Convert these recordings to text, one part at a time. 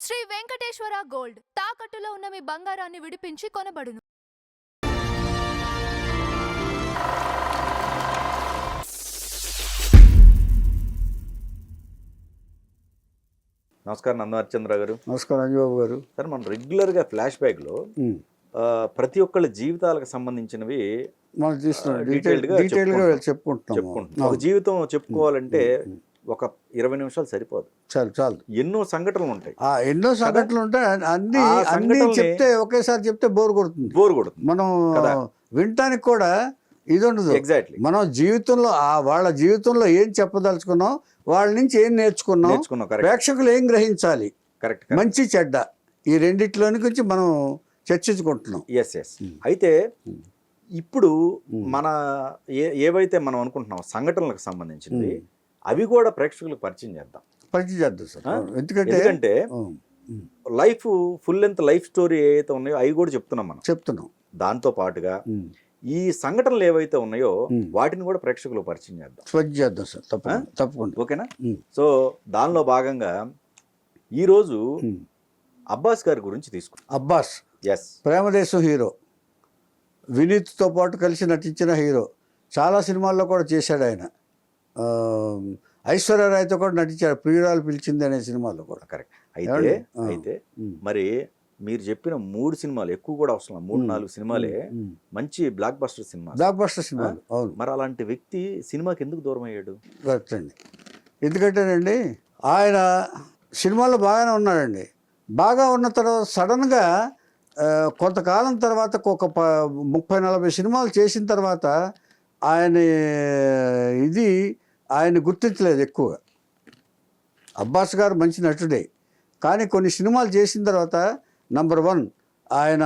Shri Venkateswara gold తాకట్టులో ఉన్న మీ బంగారాన్ని విడిపించి కొనబడును. నమస్కారం నంద హరిచంద్ర గారు. నమస్కారం అంజబాబు గారు. సార్, మనం రెగ్యులర్గా ఫ్లాష్ బ్యాక్లో ప్రతి ఒక్కళ్ళ జీవితాలకు సంబంధించినవి మనం డీటెయిల్గా చెప్పుకుంటున్నాం. ఒక జీవితం చెప్పుకోవాలంటే ఒక 20 నిమిషాలు సరిపోదు. చాలు ఎన్నో సంఘటనలు ఉంటాయి. ఎన్నో సంఘటనలు ఉంటాయి. అన్ని చెప్తే ఒకేసారి చెప్తే బోర్ కొడుతుంది. మనం వినటానికి కూడా ఇది ఉండదు. ఎగ్జాక్ట్లీ. మనం జీవితంలో వాళ్ళ జీవితంలో ఏం చెప్పదలుచుకున్నాం, వాళ్ళ నుంచి ఏం నేర్చుకున్నాం, ప్రేక్షకులు ఏం గ్రహించాలి, కరెక్ట్, మంచి చెడ్డ, ఈ రెండిట్లోని గురించి మనం చర్చించుకుంటున్నాం. ఎస్. అయితే ఇప్పుడు మన ఏవైతే మనం అనుకుంటున్నాం సంఘటనలకు సంబంధించినవి, అవి కూడా ప్రేక్షకులకు పరిచయం చేద్దాం సార్. ఎందుకంటే life full length life story ఏవైతే ఉన్నాయో అవి కూడా చెప్తున్నాం. దాంతో పాటుగా ఈ సంఘటనలు ఏవైతే ఉన్నాయో వాటిని కూడా ప్రేక్షకులు పరిచయం చేద్దాం సార్. తప్పకుండా. ఓకేనా? సో దానిలో భాగంగా ఈరోజు అబ్బాస్ గారి గురించి తీసుకున్నాం. అబ్బాస్ ఎస్, ప్రేమదేశం హీరో, వినీత్తో పాటు కలిసి నటించిన హీరో. చాలా సినిమాల్లో కూడా చేశాడు ఆయన. ఐశ్వర్యరాయ్తో కూడా నటించాడు, ప్రియురాలు పిలిచింది అనే సినిమాలో కూడా. కరెక్ట్. అయితే మరి మీరు చెప్పిన 3 సినిమాలు ఎక్కువ కూడా అవసరం, 3-4 సినిమాలే మంచి బ్లాక్ బస్టర్ సినిమాలు. అవును. మరి అలాంటి వ్యక్తి సినిమాకి ఎందుకు దూరం అయ్యాడు? కరెక్ట్ అండి. ఎందుకంటేనండి ఆయన సినిమాల్లో బాగానే ఉన్నాడండి. బాగా ఉన్న తర్వాత సడన్గా కొంతకాలం తర్వాత ఒక 30-40 సినిమాలు చేసిన తర్వాత ఆయన గుర్తించలేదు ఎక్కువగా. అబ్బాస్ గారు మంచి నటుడే, కానీ కొన్ని సినిమాలు చేసిన తర్వాత నంబర్ 1 ఆయన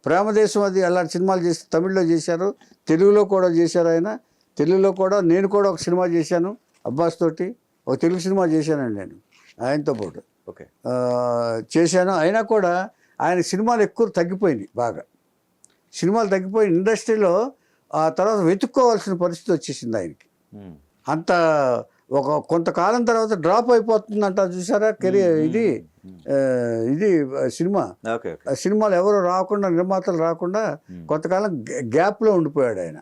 ప్రేమదేశం అది అలాంటి సినిమాలు చేసి తమిళ్లో చేశారు, తెలుగులో కూడా చేశారు. తెలుగులో కూడా నేను కూడా ఒక సినిమా చేశాను అబ్బాస్ తోటి. ఒక తెలుగు సినిమా చేశానండి నేను ఆయనతో పాటు. ఓకే, చేశాను. అయినా కూడా ఆయన సినిమాలు ఎక్కువ తగ్గిపోయినాయి. బాగా సినిమాలు తగ్గిపోయి ఇండస్ట్రీలో ఆ తర్వాత వెతుక్కోవాల్సిన పరిస్థితి వచ్చేసింది ఆయనకి. అంత కొంతకాలం తర్వాత డ్రాప్ అయిపోతుందంట, చూసారా కెరీర్. ఇది సినిమాలు ఎవరు రాకుండా, నిర్మాతలు రాకుండా కొంతకాలం గ్యాప్లో ఉండిపోయాడు ఆయన.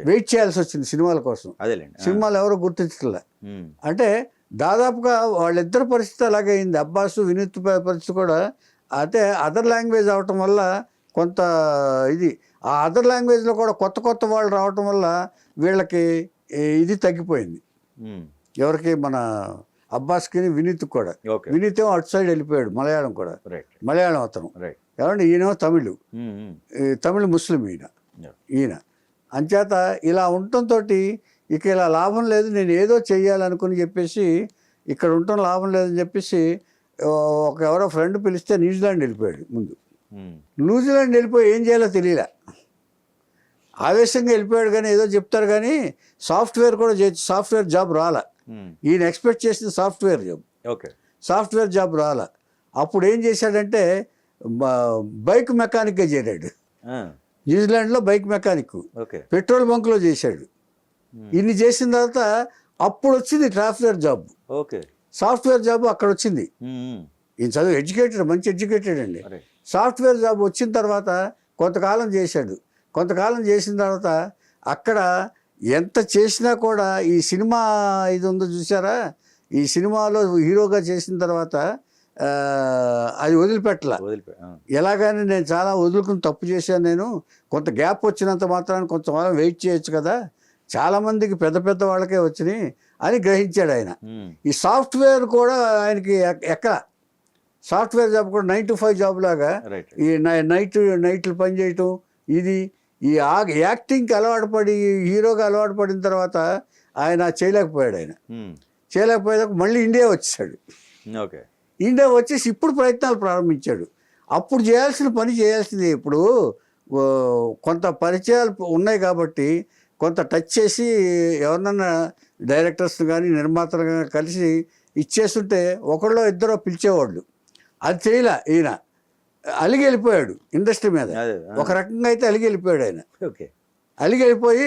వెయిట్ చేయాల్సి వచ్చింది సినిమాల కోసం. సినిమాలు ఎవరు గుర్తించలే. అంటే దాదాపుగా వాళ్ళిద్దరి పరిస్థితి అలాగే అయింది. అబ్బాసు వినీత్ పరిస్థితి కూడా. అయితే అదర్ లాంగ్వేజ్ అవటం వల్ల కొంత ఆ అదర్ లాంగ్వేజ్లో కూడా కొత్త వాళ్ళు రావటం వల్ల వీళ్ళకి ఇది తగ్గిపోయింది. ఎవరికి? మన అబ్బాస్కి, వినీత్ కూడా. వినీత్ ఏమో అటు సైడ్ వెళ్ళిపోయాడు, మలయాళం కూడా. మలయాళం అతను. ఏమంటే ఈయనేమో తమిళ్ ముస్లిం ఈయన. అంచేత ఇలా ఉండటంతో ఇక ఇలా లాభం లేదు, నేను ఏదో చెయ్యాలనుకుని చెప్పేసి ఇక్కడ ఉండటం లాభం లేదని చెప్పేసి ఎవరో ఫ్రెండ్ పిలిస్తే న్యూజిలాండ్ వెళ్ళిపోయాడు. ముందు న్యూజిలాండ్ వెళ్ళిపోయి ఏం చేయాలో తెలియలే, ఆవేశంగా వెళ్ళిపోయాడు. కానీ ఏదో చెప్తారు, కానీ సాఫ్ట్వేర్ జాబ్ రాలా. ఈయన ఎక్స్పెక్ట్ చేసిన సాఫ్ట్వేర్ జాబ్ రాలా. అప్పుడు ఏం చేశాడంటే బైక్ మెకానిక్గా చేరాడు. న్యూజిలాండ్లో బైక్ మెకానిక్, పెట్రోల్ బంక్లో చేశాడు. ఇన్ని చేసిన తర్వాత అప్పుడు వచ్చింది సాఫ్ట్వేర్ జాబ్ అక్కడ వచ్చింది. ఈయన చదువు ఎడ్యుకేటెడ్, మంచి ఎడ్యుకేటెడ్ అండి. సాఫ్ట్వేర్ జాబ్ వచ్చిన తర్వాత కొంతకాలం చేసిన తర్వాత అక్కడ ఎంత చేసినా కూడా ఈ సినిమా ఇది ఉందో చూసారా, ఈ సినిమాలో హీరోగా చేసిన తర్వాత అది వదిలిపెట్టలా. ఎలాగని నేను చాలా వదులుకుని తప్పు చేశాను, నేను కొంత గ్యాప్ వచ్చినంత మాత్రాన్ని కొంతకాలం వెయిట్ చేయొచ్చు కదా, చాలామందికి పెద్ద వాళ్ళకే వచ్చినాయి అని గ్రహించాడు ఆయన. ఈ సాఫ్ట్వేర్ కూడా ఆయనకి సాఫ్ట్వేర్ జాబ్ కూడా 9 to 5 జాబ్ లాగా ఈ నైట్లు పనిచేయటం, ఈ యాక్టింగ్కి హీరోగా అలవాటు పడిన తర్వాత ఆయన చేయలేకపోయాడు. చేయలేకపోయాక మళ్ళీ ఇండియా వచ్చేసాడు. ఇండియా వచ్చేసి ఇప్పుడు ప్రయత్నాలు ప్రారంభించాడు. అప్పుడు చేయాల్సింది ఇప్పుడు కొంత పరిచయాలు ఉన్నాయి కాబట్టి కొంత టచ్ చేసి ఎవరినన్నా డైరెక్టర్స్ని కానీ నిర్మాతలు కానీ కలిసి ఇచ్చేస్తుంటే ఒకళ్ళో ఇద్దరో పిలిచేవాళ్ళు. అది చేయలే. ఈయన అలిగి వెళ్ళిపోయాడు ఇండస్ట్రీ మీద. ఒక రకంగా అయితే అలిగి వెళ్ళిపోయాడు ఆయన. అలిగి వెళ్ళిపోయి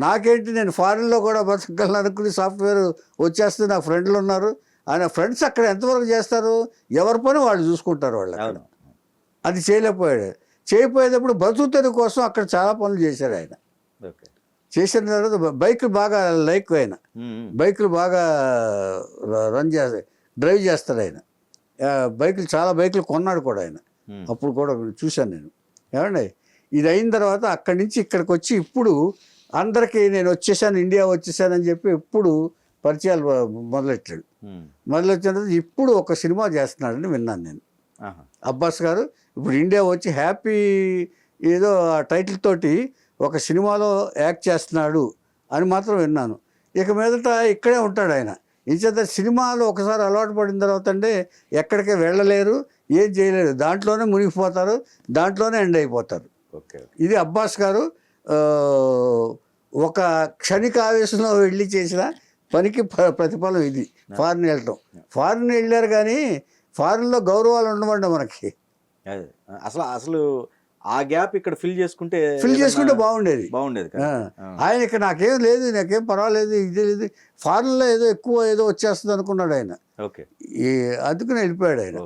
నాకేంటి, నేను ఫారిన్లో కూడా బతకగలను అనుకుని సాఫ్ట్వేర్ వచ్చేస్తే నాకు ఫ్రెండ్లు ఉన్నారు, ఆయన ఫ్రెండ్స్ అక్కడ ఎంతవరకు చేస్తారు, ఎవరి పని వాళ్ళు చూసుకుంటారు వాళ్ళు అక్కడ. అవును. అది చేయలేకపోయాడు. చేయకపోయేటప్పుడు బతుకుతెరువు కోసం అక్కడ చాలా పనులు చేశాడు ఆయన. ఓకే. చేసిన తర్వాత బైకులు బాగా లైక్ ఆయన, బైకులు బాగా డ్రైవ్ చేస్తాడు ఆయన. చాలా బైకులు కొన్నాడు కూడా ఆయన. అప్పుడు కూడా చూశాను నేను. ఏమండి, ఇది అయిన తర్వాత అక్కడి నుంచి ఇక్కడికి వచ్చి ఇప్పుడు అందరికీ నేను వచ్చేసాను, ఇండియా వచ్చేసానని చెప్పి ఇప్పుడు పరిచయాలు మొదలెట్టాడు. మొదలెట్టిన తర్వాత ఇప్పుడు ఒక సినిమా చేస్తున్నాడని విన్నాను నేను. అబ్బాస్ గారు ఇప్పుడు ఇండియా వచ్చి హ్యాపీ ఏదో ఆ టైటిల్ తోటి ఒక సినిమాలో యాక్ట్ చేస్తున్నాడు అని మాత్రం విన్నాను. ఇక మీదట ఇక్కడే ఉంటాడు ఆయన. ఇంచేత సినిమాలో ఒకసారి అలవాటు పడిన తర్వాత అంటే ఎక్కడికి వెళ్ళలేరు, ఏం చేయలేరు, దాంట్లోనే మునిగిపోతారు, దాంట్లోనే ఎండ్ అయిపోతారు. ఇది అబ్బాస్ గారు ఒక క్షణిక ఆవేశంలో వెళ్ళి చేసిన పనికి ప్రతిఫలం ఇది. ఫారిన్ వెళ్ళటం, ఫారిన్ వెళ్ళారు కానీ ఫారిన్లో గౌరవాలు ఉండవండి మనకి. అసలు ఆ గ్యాప్ ఇక్కడ ఫిల్ చేసుకుంటే బాగుండేది. ఆయన ఇక్కడ నాకేం లేదు, నాకేం పర్వాలేదు, ఇది లేదు, ఫారిన్లో ఏదో ఎక్కువ ఏదో వచ్చేస్తుంది అనుకున్నాడు ఆయన. అందుకని వెళ్ళిపోయాడు ఆయన.